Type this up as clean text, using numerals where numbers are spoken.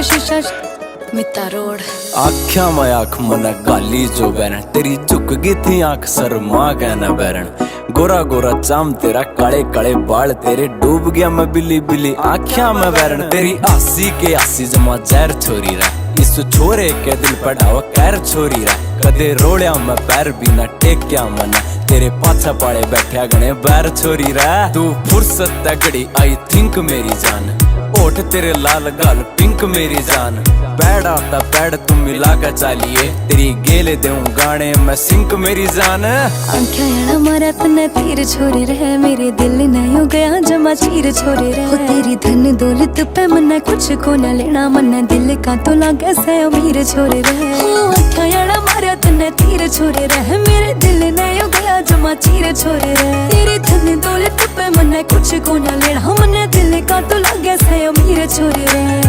शीशा मिता रोड आख्या मैं आख मन गाली जो बैरन तेरी झुक गई थी आंख शर्मा गया न बैरन गोरा गोरा चाम तेरा काले काले बाल तेरे डूब गया मैं बिल्ली बिल्ली आख्या में बैरन तेरी आसी के आसी जमा जहर छोरी रहा इस छोरे के दिल पढ़ावा कैर छोरी रहा कदे रोड़िया मैं पैर बिना टेक्या मना तेरे पाछा पाड़े बैठा गणे बैर छोरी रहा तू फुर्सत तगड़ी आई थिंक मेरी जान ओठ तेरे लाल गाल पिंक मेरी जान पैड आता पैड तुम मिला कर चालिए तेरी गेले देऊं गाने मैं सिंक मेरी जान आंखें याना मारा तने तीर छोरे रहे मेरे दिल नहीं हो गया जमा चीर छोरे रहे तेरी धन दौलत पे मन्ना कुछ को न लेना मन्ना दिल का तो लागे से अमीर छोरे रहे आंखें याना मारा तने तीर छोरे रहे मेरे दिल नहीं हो गया जमा चीर छोरे रहे तेरी धन दौलत पे मन्ना कुछ को न लेना मन्ना दिल का तो लागे से अमीर छोरे रहे।